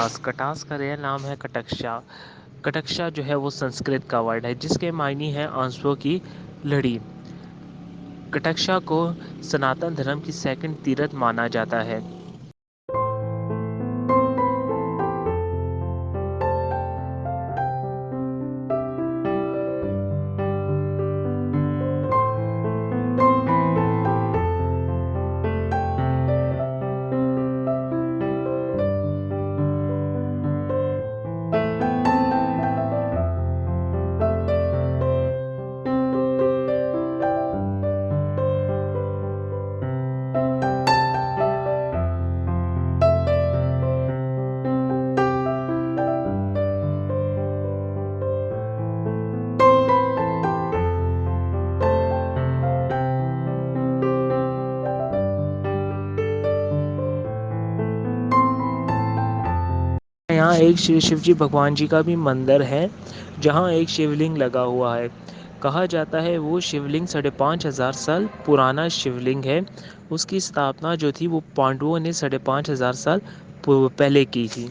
कटास। कटास का रियल नाम है कटक्षा। कटक्षा जो है वो संस्कृत का वर्ड है जिसके मायने हैं आंसुओं की लड़ी। कटक्षा को सनातन धर्म की सेकंड तीर्थ माना जाता है। यहाँ एक शिव जी भगवान जी का भी मंदिर है जहाँ एक शिवलिंग लगा हुआ है। कहा जाता है वो शिवलिंग 5,500 साल पुराना शिवलिंग है। उसकी स्थापना जो थी वो पांडवों ने 5,500 साल पहले की थी।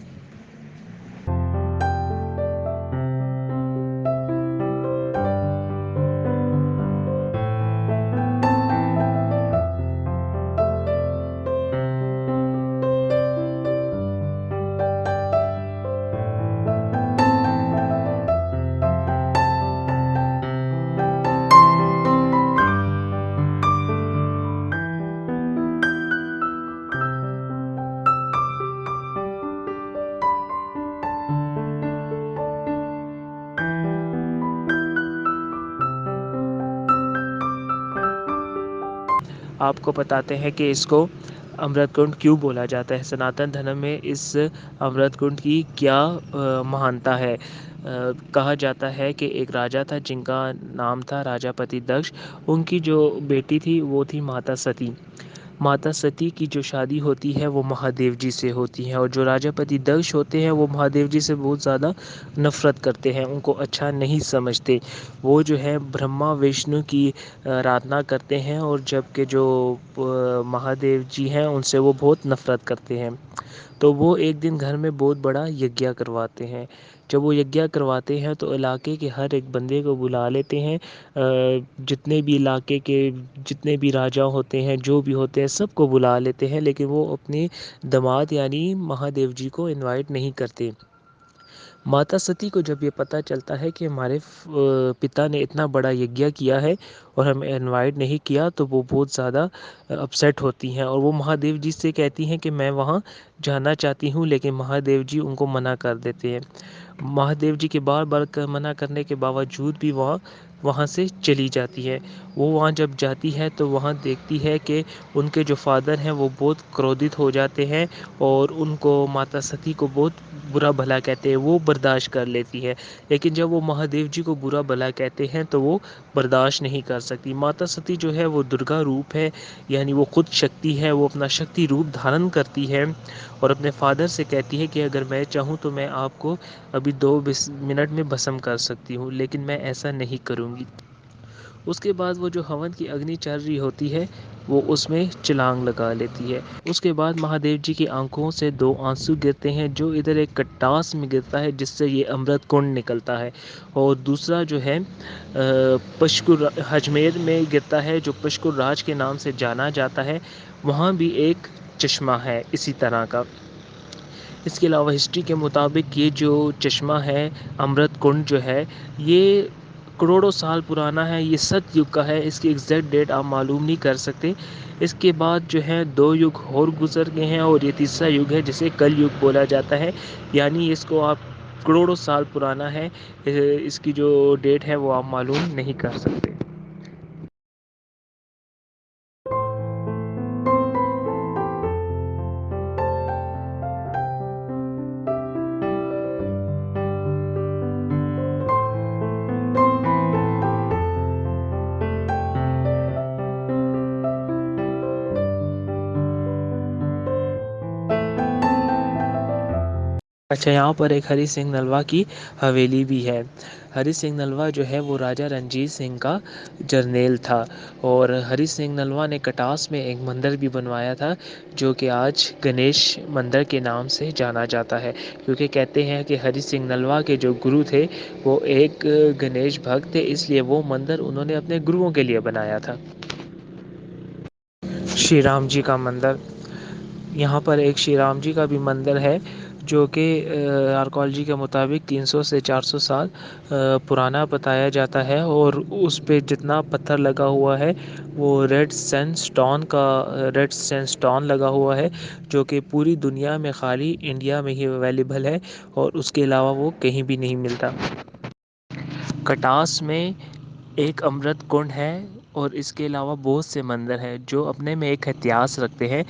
आपको बताते हैं कि इसको अमृत कुंड क्यों बोला जाता है। सनातन धर्म में इस अमृत कुंड की क्या महानता है। कहा जाता है कि एक राजा था जिनका नाम था राजापति दक्ष। उनकी जो बेटी थी वो थी माता सती। माता सती की जो शादी होती है वो महादेव जी से होती है और जो राजापति दक्ष होते हैं वो महादेव जी से बहुत ज़्यादा नफरत करते हैं, उनको अच्छा नहीं समझते। वो जो है ब्रह्मा विष्णु की आराधना करते हैं और जबकि जो महादेव जी हैं उनसे वो बहुत नफरत करते हैं। तो वो एक दिन घर में बहुत बड़ा यज्ञ करवाते हैं। जब वो यज्ञ करवाते हैं तो इलाके के हर एक बंदे को बुला लेते हैं। जितने भी इलाके के जितने भी राजा होते हैं जो भी होते हैं सबको बुला लेते हैं, लेकिन वो अपने दामाद यानी महादेव जी को इनवाइट नहीं करते। माता सती को जब ये पता चलता है कि हमारे पिता ने इतना बड़ा यज्ञ किया है और हमें इनवाइट नहीं किया तो वो बहुत ज़्यादा अपसेट होती हैं और वो महादेव जी से कहती हैं कि मैं वहाँ जाना चाहती हूँ, लेकिन महादेव जी उनको मना कर देते हैं। महादेव जी के बार बार मना करने के बावजूद भी वहाँ वहाँ से चली जाती है। वो वहाँ जब जाती है तो वहाँ देखती है कि उनके जो फादर हैं वो बहुत क्रोधित हो जाते हैं और उनको माता सती को बहुत बुरा भला कहते हैं। वो बर्दाश्त कर लेती है, लेकिन जब वो महादेव जी को बुरा भला कहते हैं तो वो बर्दाश्त नहीं कर सकती। माता सती जो है वो दुर्गा रूप है, यानी वो खुद शक्ति है। वो अपना शक्ति रूप धारण करती है और अपने फादर से कहती है कि अगर मैं चाहूँ तो मैं आपको अभी 2 मिनट में भस्म कर सकती हूँ, लेकिन मैं ऐसा नहीं करूँगी। उसके बाद वो जो हवन की अग्नि चल रही होती है वो उसमें छलांग लगा लेती है। उसके बाद महादेव जी की आंखों से 2 आंसू गिरते हैं जो इधर एक कटास में गिरता है जिससे ये अमृत कुंड निकलता है। और दूसरा जो है पशकुर अजमेर में गिरता है जो पशकुर राज के नाम से जाना जाता है। वहाँ भी एक चश्मा है इसी तरह का। इसके अलावा हिस्ट्री के मुताबिक ये जो चश्मा है अमृत कुंड जो है ये करोड़ों साल पुराना है। ये सतयुग का है, इसकी एग्जैक्ट डेट आप मालूम नहीं कर सकते। इसके बाद जो है 2 युग और गुजर गए हैं और ये तीसरा युग है जिसे कल युग बोला जाता है। यानी इसको आप करोड़ों साल पुराना है। इसकी जो डेट है वो आप मालूम नहीं कर सकते। अच्छा, यहाँ पर एक हरी सिंह नलवा की हवेली भी है। हरी सिंह नलवा जो है वो राजा रणजीत सिंह का जरनेल था, और हरी सिंह नलवा ने कटास में एक मंदिर भी बनवाया था, जो कि आज गणेश मंदिर के नाम से जाना जाता है, क्योंकि कहते हैं कि हरी सिंह नलवा के जो गुरु थे वो एक गणेश भक्त थे, इसलिए वो मंदिर उन्होंने अपने गुरुओं के लिए बनाया था। श्री राम जी का मंदिर, यहाँ पर एक श्री राम जी का भी मंदिर है, जो कि आर्कोलॉजी के मुताबिक 300 से 400 साल पुराना बताया जाता है, और उस पे जितना पत्थर लगा हुआ है वो रेड सैंडस्टोन लगा हुआ है, जो कि पूरी दुनिया में खाली इंडिया में ही अवेलेबल है, और उसके अलावा वो कहीं भी नहीं मिलता। कटास में एक अमृत कुंड है, और इसके अलावा बहुत से मंदिर हैं जो अपने में एक इतिहास रखते हैं।